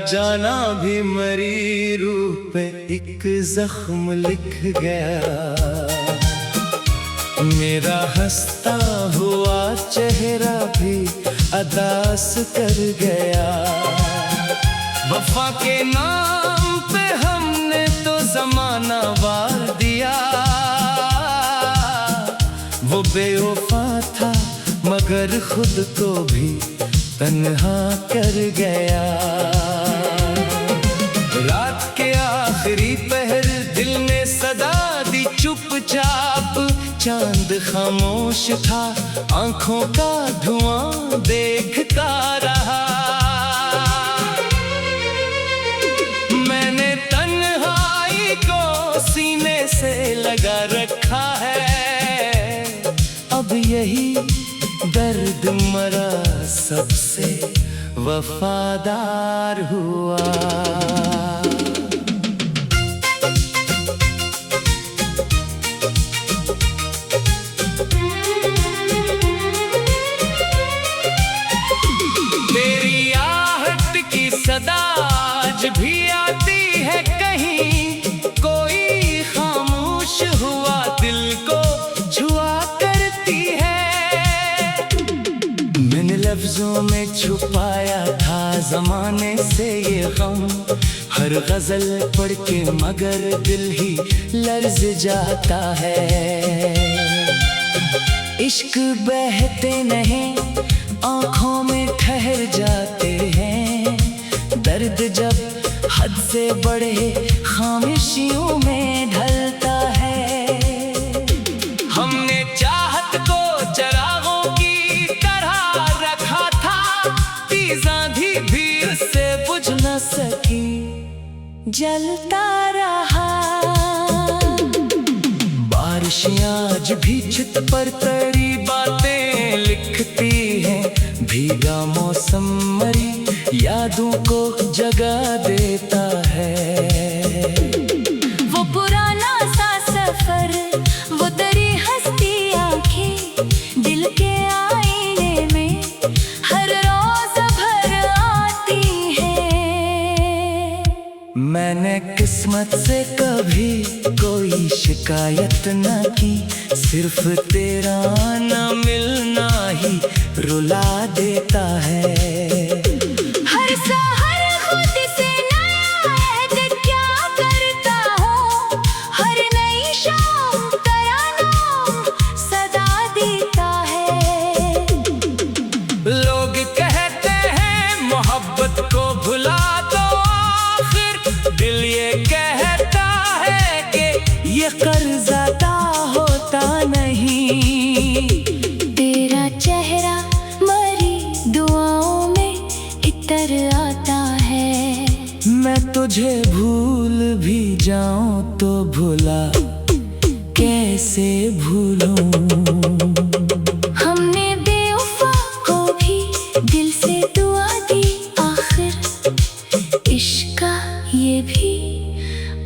जाना भी मरी रूह पे एक जख्म लिख गया। मेरा हंसता हुआ चेहरा भी अदास कर गया। वफा के नाम पे हमने तो जमाना वार दिया। वो बेवफा था मगर खुद को भी तन्हा कर गया। रात के आखिरी पहर दिल ने सदा दी चुपचाप। चांद खामोश था आंखों का धुआं देखता रहा। मैंने तन्हाई को सीने से लगा रखा है। अब यही दर्द मरा सबसे वफादार हुआ। तेरी आहट की सदा आज भी आती है कहीं। कोई खामोश हुआ दिल को छुआ करती है। मैंने लफ्जों में छुपाया था जमाने से ये गम। हर गजल पढ़ के मगर दिल ही लर्ज जाता है। इश्क बहते नहीं आँखों में ठहर जाते हैं। दर्द जब हद से बढ़े खामोशियों में ढलता है। हमने चाहत को चरागों की तरह रखा था। तीज आंधी भी उससे बुझ न सकी जलता रहा। बारिशें आज भी छत पर तेरी बातें लिखती हैं। भीगा मौसम मरी यादों को जगा देता है। वो पुराना सा सफर, वो दरी हंसती आंखें दिल के आईने में हर रोज भर आती है। मैंने किस्मत से कभी कोई शिकायत न की। सिर्फ तेरा ना मिलना ही रुला देता है। हर सहर खुद से नया अहद क्या करता हूँ। हर नई शाम तेरा नाम सदा देता है। लोग कहते हैं मोहब्बत को भुला दो आखिर। दिल ये कहता है कि ये कर्ज अदा होता नहीं। तेरा चेहरा मरी दुआओं में इतर आता है। मैं तुझे भूल भी जाऊं तो भुला कैसे भूलूं। हमने बेवफा को भी दिल से दुआ दी आखिर। इश्क का ये भी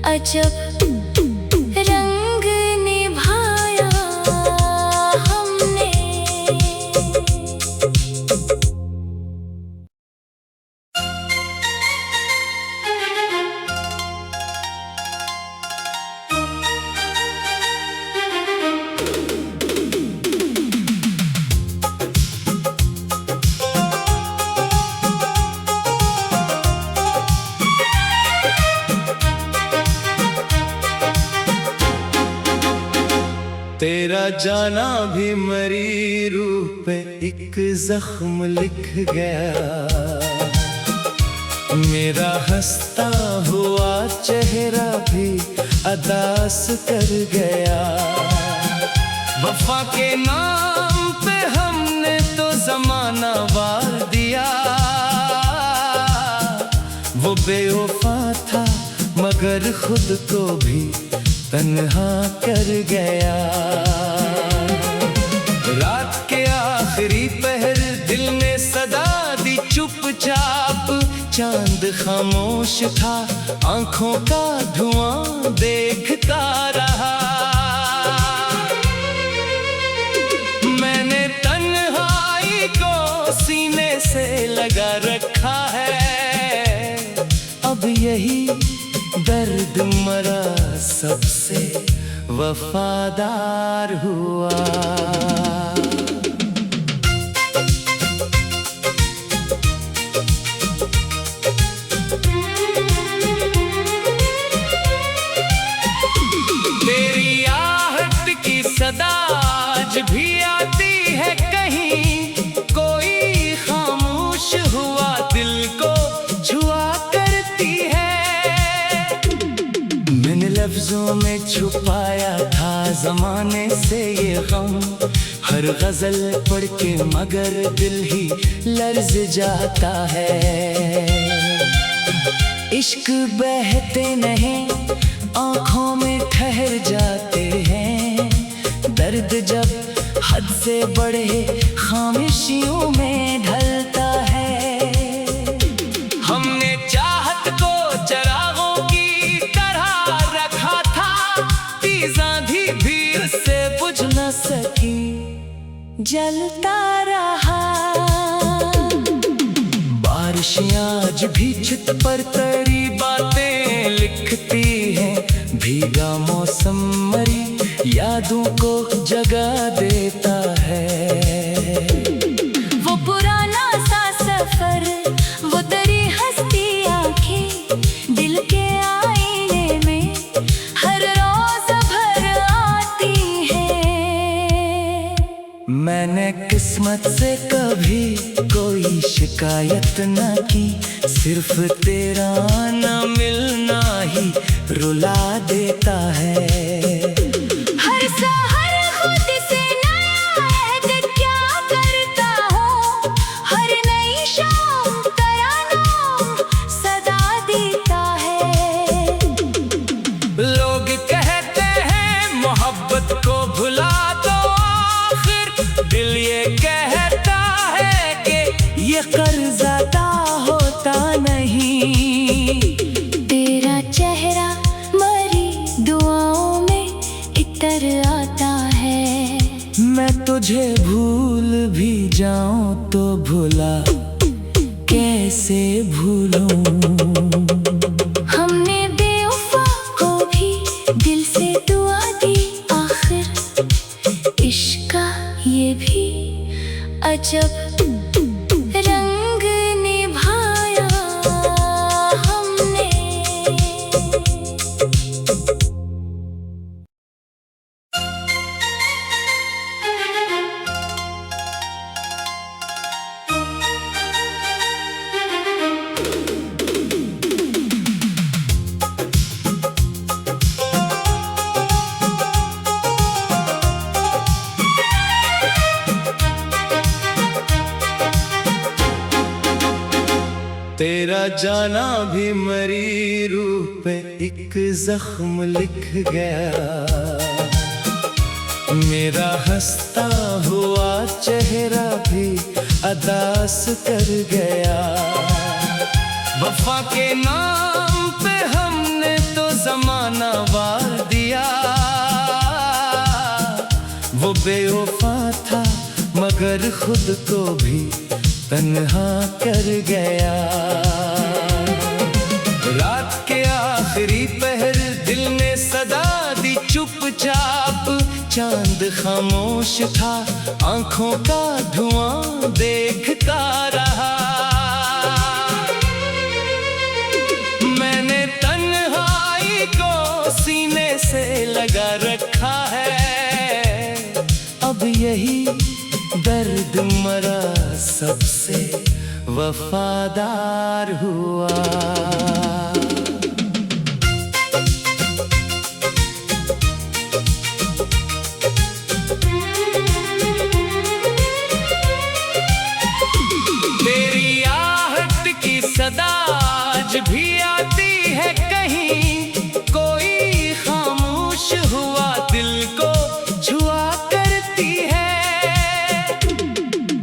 अजब रंग निभाया हमने। तेरा जाना भी मरी रूह पे एक जख्म लिख गया। मेरा हंसता हुआ चेहरा भी अदास कर गया। वफा के नाम पे हमने तो जमाना वार दिया। वो बेवफा था मगर खुद को भी तन्हा कर गया। रात के आखिरी पहर दिल ने सदा दी चुपचाप। चांद खामोश था आंखों का धुआं देखता रहा। मैंने तन्हाई को सीने से लगा रखा है। यही दर्द मरा सबसे वफादार हुआ। तेरी आहट की सदा आज भी आती है कहीं, कोई खामोश हुआ दिल को छुआ करती है। मैंने लफ्जों में छुपाया था जमाने से ये गम, हर गजल पढ़ के मगर दिल ही लर्ज जाता है। इश्क बहते नहीं आँखों में ठहर जाते हैं, दर्द जब हद से बढ़े खामोशियों में ढलता है। हमने चाहत को चरागों की तरह रखा था, तीज आंधी भी उससे बुझ न सकी, जलता रहा। बारिशें आज भी छत पर तरी बातें लिखती हैं, भीगा मौसम मरी यादों को जगा देता है। वो पुराना सा सफर, वो तेरी हंसती आंखें, दिल के आईने में हर रोज भर आती है। मैंने किस्मत से कभी कोई शिकायत न की, सिर्फ तेरा आना मिलना ही रुला देता है। हर सहर खुद से नया अहद क्या करता हूँ, हर नई शाम तेरा नाम सदा देता है। लोग कहते हैं मोहब्बत को भुला दो, आखिर दिल ये कहता है कि ये कर्ज अदा होता नहीं। तेरा चेहरा मरी दुआओं में इतर आता है। मैं तुझे भूल भी जाऊं तो भुला कैसे भूलूं। हमने बेवफा को भी दिल से दुआ दी, आखिर इश्क का ये भी अजब रंग निभाया हमने। तेरा जाना भी मरी रूह पे एक जख्म लिख गया, मेरा हंसता हुआ चेहरा भी अदास कर गया। वफा के नाम पे हमने तो जमाना वार दिया, वो बेवफा था मगर खुद को भी तन्हा कर गया। रात के आखिरी पहर दिल ने सदा दी चुपचाप, चांद खामोश था आंखों का धुआं देखता रहा। मैंने तन्हाई को सीने से लगा रखा है, अब यही दर्द मरा सबसे वफादार हुआ। तेरी आहट की सदा आज भी आती है कहीं, कोई खामोश हुआ दिल को छुआ करती है।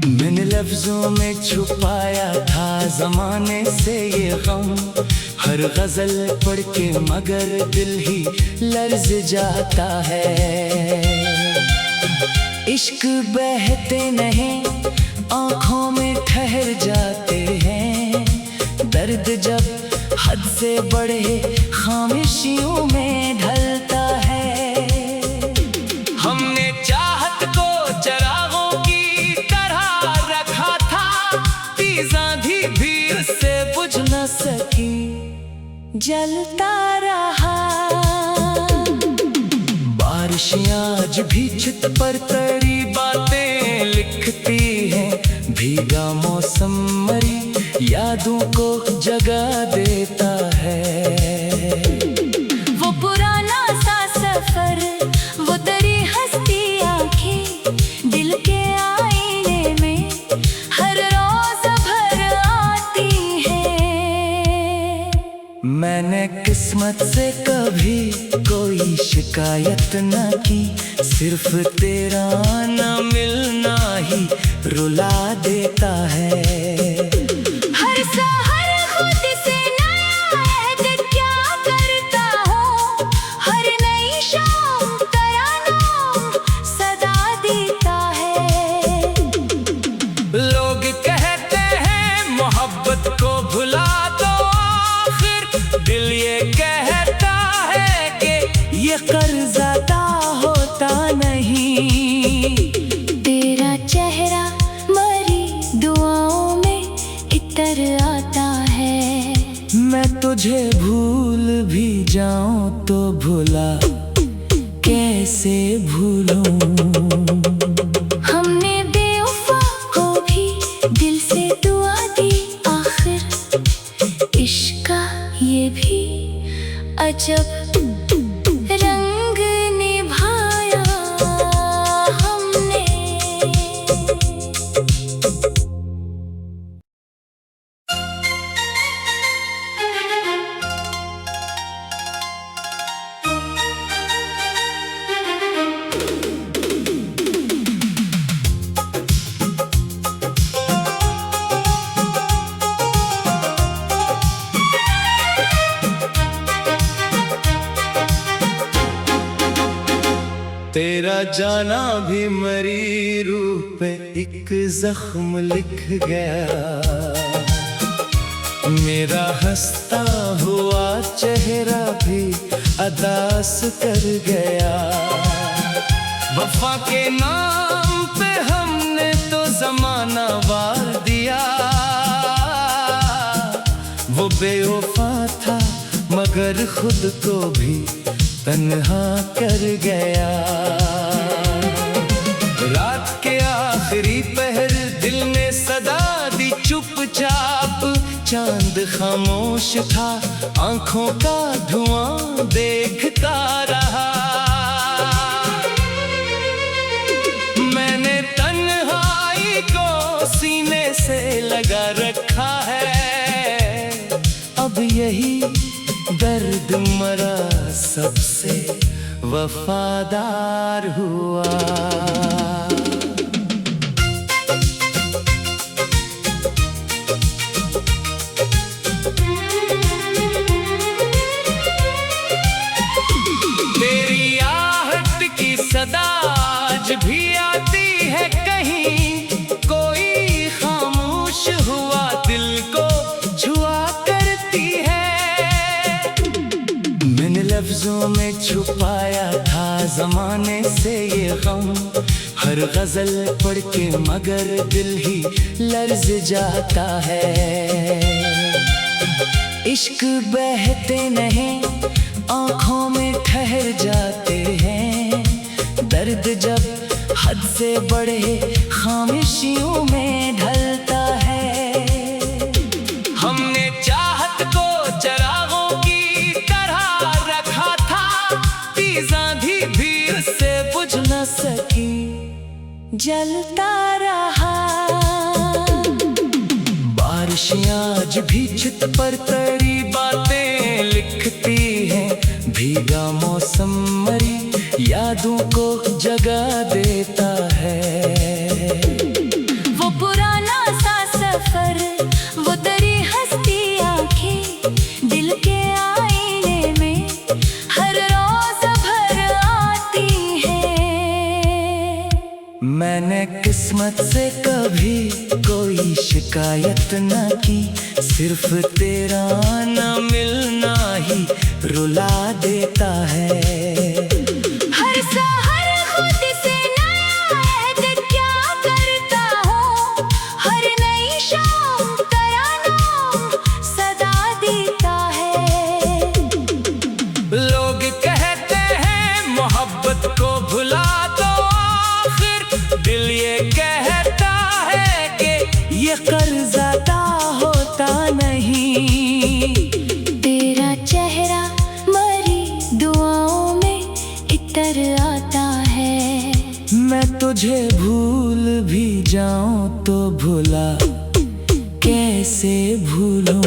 मैंने लफ्जों में छुपाया था जमाने से ये गम, हर गजल पढ़ के मगर दिल ही लर्ज जाता है। इश्क बहते नहीं आँखों में ठहर जाते हैं, दर्द जब हद हद से बढ़े खामोशियों में ढलता है। हमने चाहत को चरागों की तरह रखा था, तीज आंधी भी उससे बुझ न सकी, जलता रहा। बारिशें आज भी छत पर तरी बातें लिखती हैं, भीगा मौसम मरी यादों को जगा देता है। वो पुराना सा सफर, वो तरी हंसती आंखें, दिल के आईने में हर रोज भर आती है। मैंने किस्मत से कभी कोई शिकायत न की, सिर्फ तेरा ना मिलना ही रुला देता है। हर सहर खुद से नया अहद क्या करता हूँ, हर नई शाम तेरा नाम सदा देता है। लोग कहते हैं मोहब्बत को भुला दो, आखिर दिल ये कहता है कि ये कर्ज अदा होता नहीं। तेरा चेहरा मरी दुआओं में इतर आता है। मैं तुझे भूल भी जाऊं तो भुला कैसे भूलूं। हमने बेवफा को भी दिल से दुआ दी, आखिर इश्क का ये भी अजब रंग निभाया हमने। तेरा जाना भी मेरी रूह पे एक जख्म लिख गया, मेरा हंसता हुआ चेहरा भी अदास कर गया। वफा के नाम पे हमने तो जमाना वार दिया, वो बेवफा था मगर खुद को भी तन्हा कर गया। रात के आखिरी पहर दिल ने सदा दी चुपचाप, चांद खामोश था आंखों का धुआं देखता रहा। मैंने तन्हाई को सीने से लगा रखा है, अब यही दर्द मरा सबसे वफादार हुआ। तेरी आहट की सदा आज भी आती है कहीं, कोई खामोश हुआ दिल को छुआ करती है। मैंने लफ्जों में छुपाया था जमाने से ये गम, हर गजल पढ़ के मगर दिल ही लर्ज जाता है। इश्क बहते नहीं आंखों में ठहर जाते हैं, दर्द जब हद से बढ़े खामोशियों में ढलता है। हमने चाहत को चरागों की तरह रखा था, तीज आंधी भी उससे बुझ न सकी, जलता रहा। बारिशें आज भी छत पर तरी बातें लिखती हैं, भीगा मौसम मरी यादों को जगा देता है। वो पुराना सा सफर, वो तरी हंसती आंखें, दिल के आईने में हर रोज भर आती है। मैंने किस्मत से कभी कोई कोई शिकायत न की, सिर्फ तेरा न मिलना ही रुला देता है। हर सहर खुद से नया अहद क्या करता हूँ, हर नई शाम तेरा नाम सदा देता है। लोग कहते हैं मोहब्बत को भुला दो, आखिर दिल ये कहता है कि ये कर्ज अदा होता नहीं। तेरा चेहरा मरी दुआओं में इतर आता है। मैं तुझे भूल भी जाऊं तो भुला कैसे भूलूं।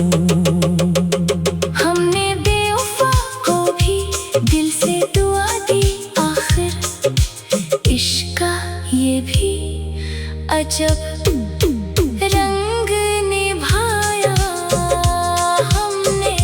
हमने बेवफा को भी दिल से दुआ दी, आखिर इश्क का ये भी अजब रंग निभाया हमने।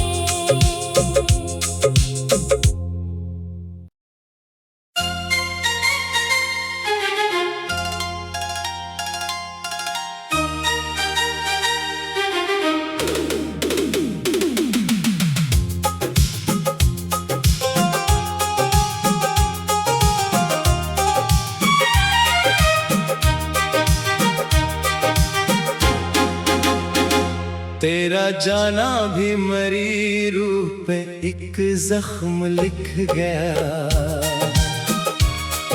तेरा जाना भी मरी रूह पे एक जख्म लिख गया,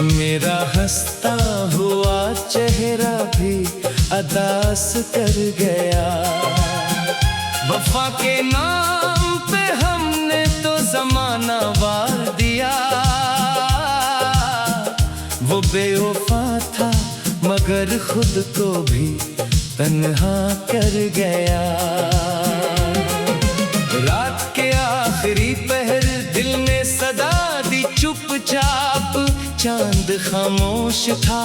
मेरा हंसता हुआ चेहरा भी अदास कर गया। वफा के नाम पे हमने तो जमाना वार दिया, वो बेवफा था मगर खुद को भी तन्हा कर गया। रात के आखिरी पहर दिल ने सदा दी चुपचाप, चांद खामोश था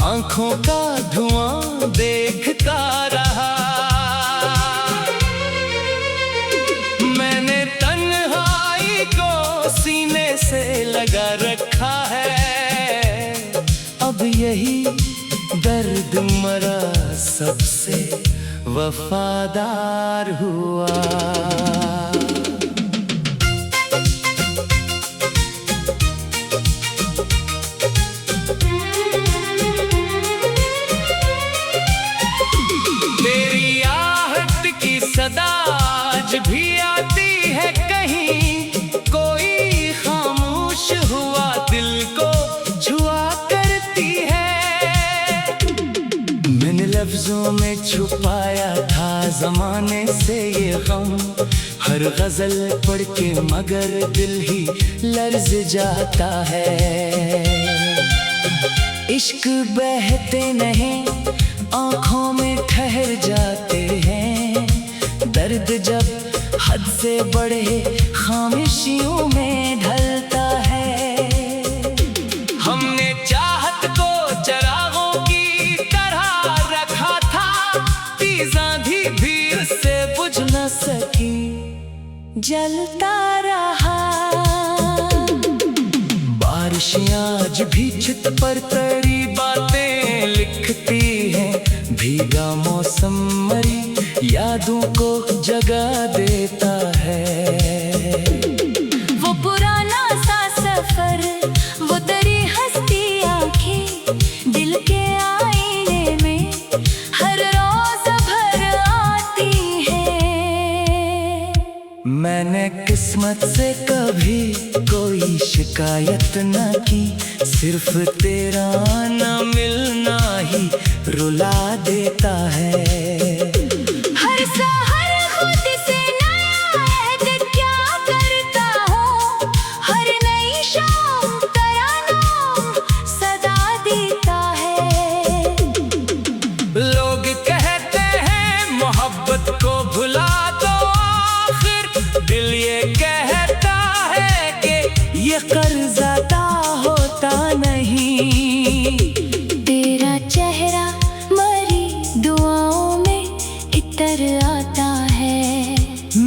आंखों का धुआं देखता रहा। मैंने तन्हाई को सीने से लगा रखा है, अब यही दर्द मरा सबसे वफादार हुआ। तेरी आहट की सदा आज भी आती है कहीं, कोई खामोश हुआ दिल को छुआ करती है। मैंने लफ्जों में छुपाया था जमाने से ये गम, हर गजल पढ़ के मगर दिल ही लर्ज जाता है। इश्क बहते नहीं आंखों में ठहर जाते हैं, दर्द जब हद से बढ़े खामोशियों में ढलता है। हमने चाहत को चरागों की तरह रखा था, तीज़ां भी उससे बुझ न सकी, जलता रहा। बारिशें आज भी छत पर तेरी बातें लिखती हैं, भीगा मौसम मरी यादों को जगा देता है। वो पुराना सा सफर, वो तेरी हंसती आंखें दिल के आईने में हर रोज भर आती है। मैंने किस्मत से कभी कोई शिकायत न की, सिर्फ तेरा न मिलना ही रुला देता है। हर सहर खुद से नया अहद क्या करता हूँ, हर नई शाम तेरा नाम सदा देता है। लोग कहते हैं मोहब्बत को भुला दो, आखिर दिल ये कहता है कि ये कर्ज अदा होता नहीं। तेरा चेहरा मरी दुआओं में इतर आता है।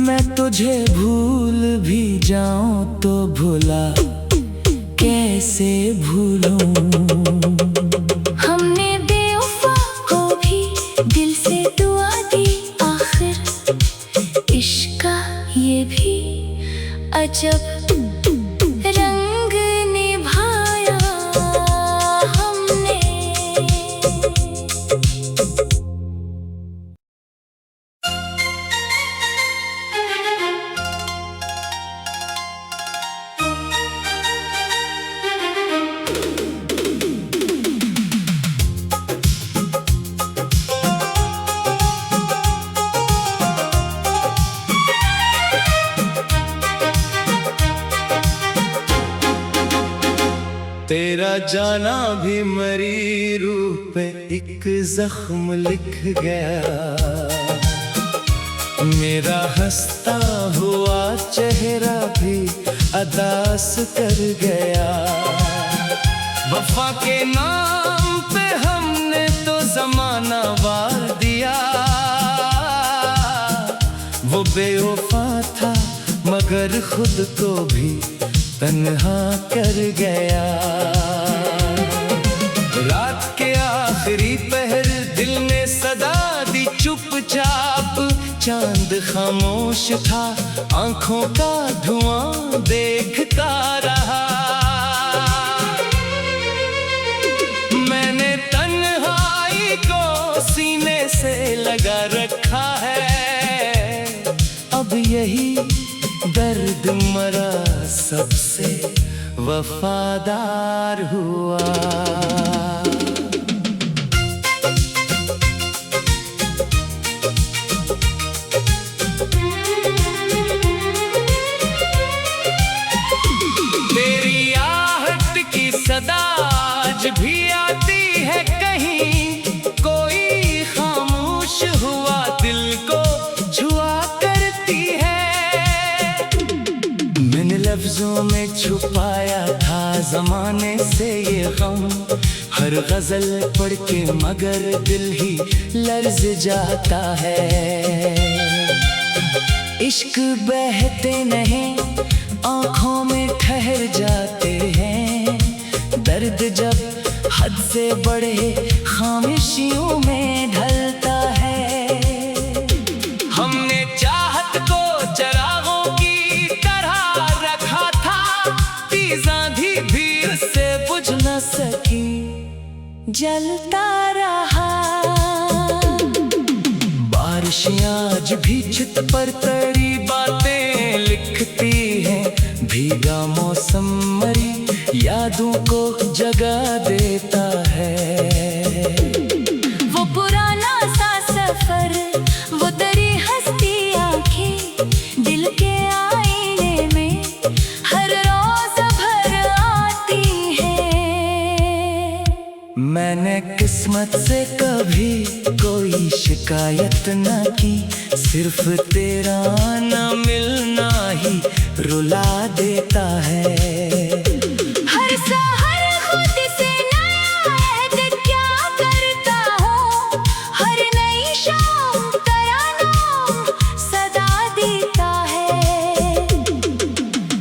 मैं तुझे भूल भी जाऊं तो भुला कैसे भूलूं। हमने बेवफा को भी दिल से दुआ जाना भी मरी रूह पे एक जख्म लिख गया। मेरा हंसता हुआ चेहरा भी अदास कर गया। वफा के नाम पे हमने तो जमाना वार दिया। वो बेवफा था मगर खुद को भी तन्हा कर गया। रात के आखिरी पहर दिल ने सदा दी चुपचाप। चांद खामोश था आंखों का धुआं देखता रहा। मैंने तन्हाई को सीने से लगा रखा है। अब यही दर्द मरा सबसे वफादार हुआ। तेरी आहट की सदा आज भी आती है कहीं। कोई खामोश हुआ दिल को छुआ करती है। मैंने लफ्जों में छुपाया था जमाने से ये गम। हर गजल पढ़ के मगर दिल ही लर्ज जाता है। इश्क बहते नहीं आँखों में ठहर जाते हैं। दर्द जब हद से बढ़े खामोशियों में ढलता है। हमने चाहत को चरागों की तरह रखा था। तीज आंधी भी उससे बुझ न सकी, जलता रहा। बारिशें आज भी छत पर तड़ी बातें लिखती हैं। भीगा मौसम मरी यादों को जगा देता है। वो पुराना सा सफर, वो दरी हंसती आंखें दिल के आईने में हर रोज भर आती है। मैंने किस्मत से कभी कोई शिकायत न की। सिर्फ तेरा ना मिलना ही रुला देता है। हर सहर खुद से नया अहद क्या करता हूँ। हर नई शाम तराना सदा देता है।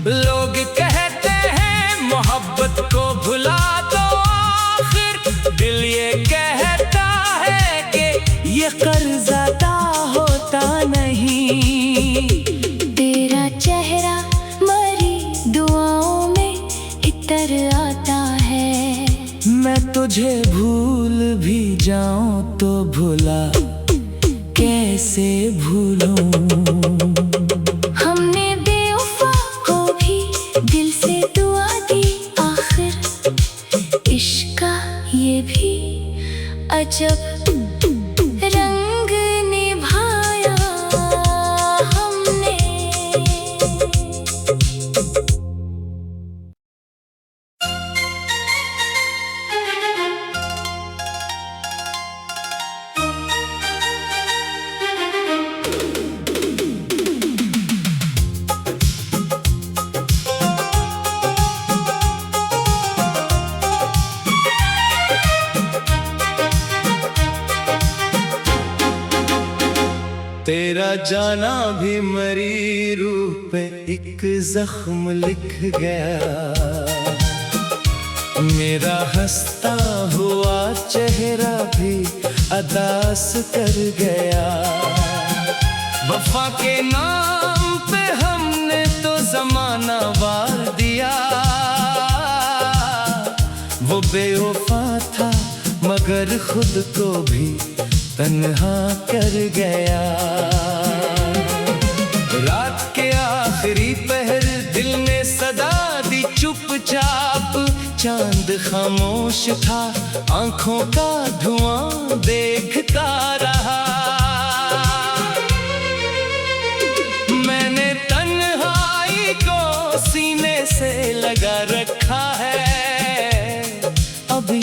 लोग कहते हैं मोहब्बत को भुला दो आखिर। दिल ये कहता है कि ये कर्ज़दा होता नहीं। तेरा चेहरा मरी दुआओं में इतर आता है। मैं तुझे भूल भी जाऊं तो भुला कैसे भूलूं। हमने बेवफा को भी दिल से दुआ दी आखिर। इश्क का ये भी अजब रंग निभाया हमने। तेरा जाना भी मरी रूह पे एक जख्म लिख गया। मेरा हंसता हुआ चेहरा भी अदास कर गया। वफा के नाम पे हमने तो जमाना वार दिया। वो बेवफा था मगर खुद को भी तन्हा कर गया। रात के आखिरी पहर दिल ने सदा दी चुपचाप। चांद खामोश था आंखों का धुआं देखता रहा। मैंने तन्हाई को सीने से लगा रखा है।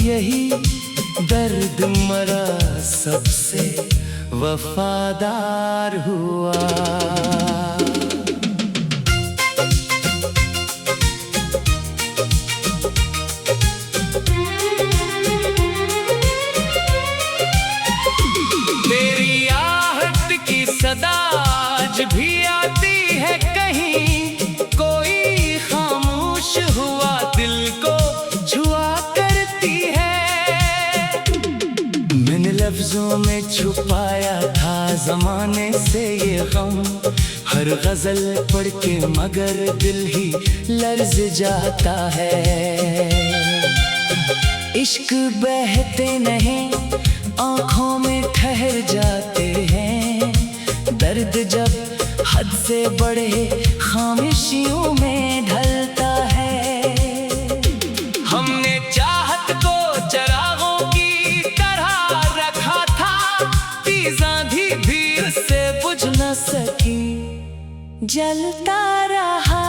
यही दर्द मरा सबसे वफादार हुआ। तेरी आहट की सदा आज भी आती है कहीं, कोई खामोश हुआ दिल को छुआ करती है। मैंने लफ्जों में छुपाया था जमाने से ये गम, हर गजल पढ़ के मगर दिल ही लर्ज जाता है। इश्क बहते नहीं आँखों में ठहर जाते हैं, दर्द जब हद से बढ़े खामोशियों में ढलता है। हमने चाहत को चरागों की तरह रखा था, तीज आंधी भी उससे बुझ न सकी, जलता रहा।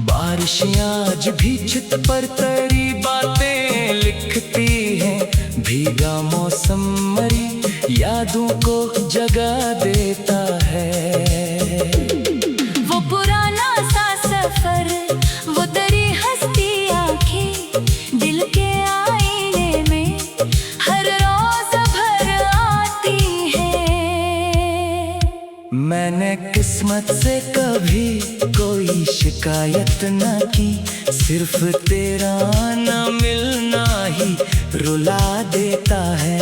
बारिशें आज भी छत पर तेरी बातें लिखती हैं, भीगा मौसम मरी यादों को जगा देता है। वो पुराना सा सफर, वो तेरी हंसती आंखें, दिल के आईने में हर रोज भर आती है। मैंने किस्मत से कभी कोई शिकायत न की, सिर्फ तेरा ना मिलना ही रुला देता है।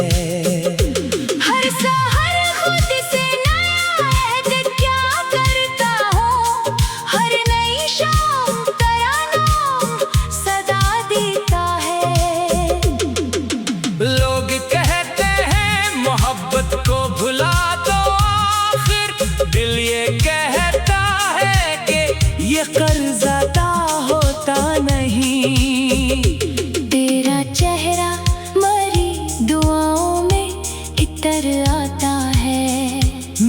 हर सहर खुद से नया अहद क्या करता हूँ, हर नई शाम तेरा नाम सदा देता है। लोग कहते हैं मोहब्बत को भुला दो, आखिर दिल ये कहता है कि ये कर्ज अदा होता नहीं। तेरा चेहरा मरी दुआओं में इतर आता है।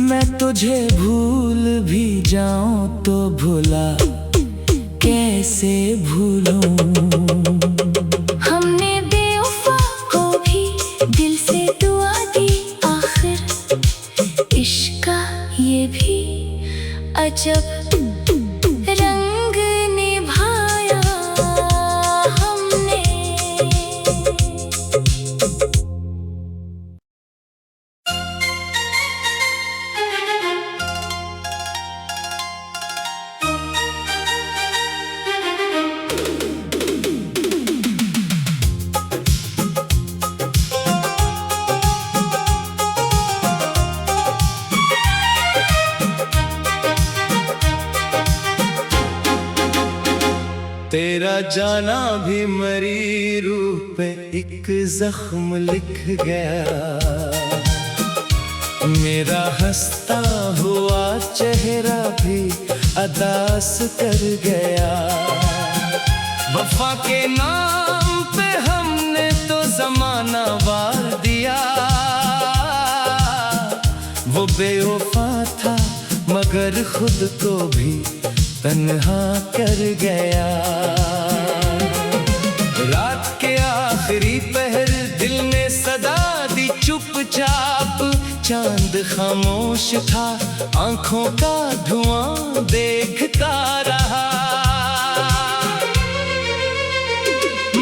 मैं तुझे भूल भी जाऊं तो भुला कैसे भूलूं। हमने बेवफा को भी दिल से दुआ दी, आखिर इश्क का ये भी अजब रंग निभाया हमने। तेरा जाना भी मरी रूह पे एक जख्म लिख गया, मेरा हंसता हुआ चेहरा भी अदास कर गया। वफा के नाम पे हमने तो जमाना वार दिया, वो बेवफा था मगर खुद को भी तन्हा कर गया। रात के आखिरी पहर दिल ने सदा दी चुपचाप, चांद खामोश था आंखों का धुआं देखता रहा।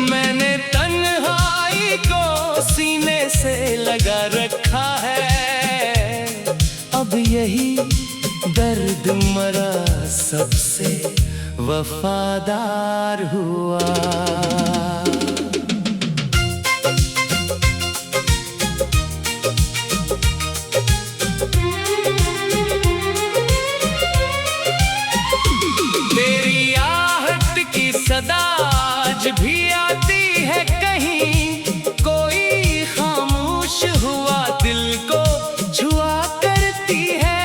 मैंने तन्हाई को सीने से लगा रखा है, अब यही दर्द मरा सबसे वफादार हुआ। तेरी आहट की सदा आज भी आती है कहीं, कोई खामोश हुआ दिल को छुआ करती है।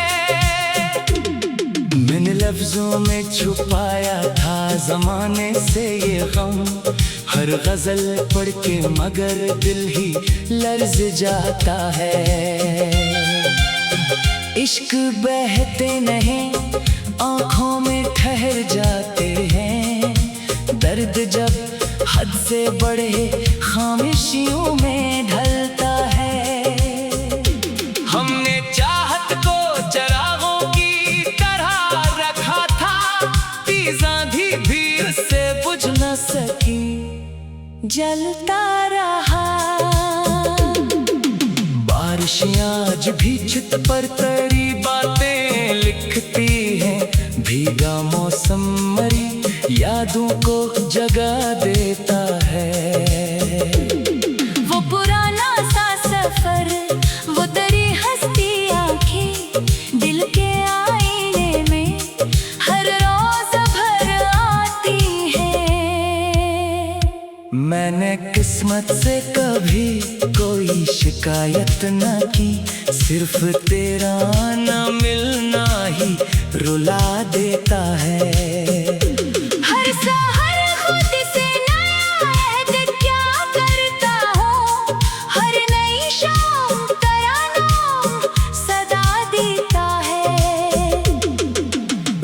मैंने लफ्जों में छुपाया था जमाने से ये गम, हर गजल पढ़ के मगर दिल ही लर्ज जाता है। इश्क बहते नहीं आँखों में ठहर जाते हैं, दर्द जब हद से बढ़े खामिशियों में ढलता है। हमने चाहत को चरागों की तरह रखा था, तीज आंधी भी उससे बुझ न सकी, जलता रहा। बारिशें आज भी छत पर तरी बातें लिखती हैं, भीगा मौसम मरी यादों को जगा देता है। वो पुराना सा सफर, वो दरी हंसती आंखें, दिल के आईने में हर रोज भर आती है। मैंने किस्मत से कभी कोई शिकायत न की, सिर्फ तेरा आना मिलना ही रुला देता है। हर सहर खुद से नया अहद क्या करता हूँ, हर नई शाम तराना सदा देता है।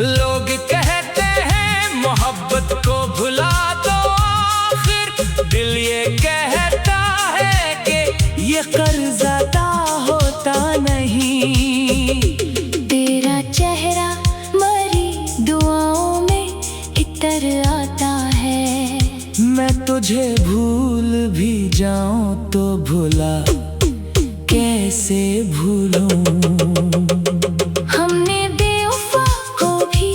लोग कहते हैं मोहब्बत को भुला दो, आखिर दिल ये कहता है कि ये कर्ज अदा होता नहीं। तेरा चेहरा मरी दुआओं में इतर आता है। मैं तुझे भूल भी जाऊं तो भुला कैसे भूलूं। हमने बेवफा को भी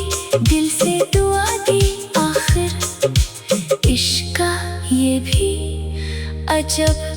दिल से दुआ दी, आखिर इश्क का ये भी अजब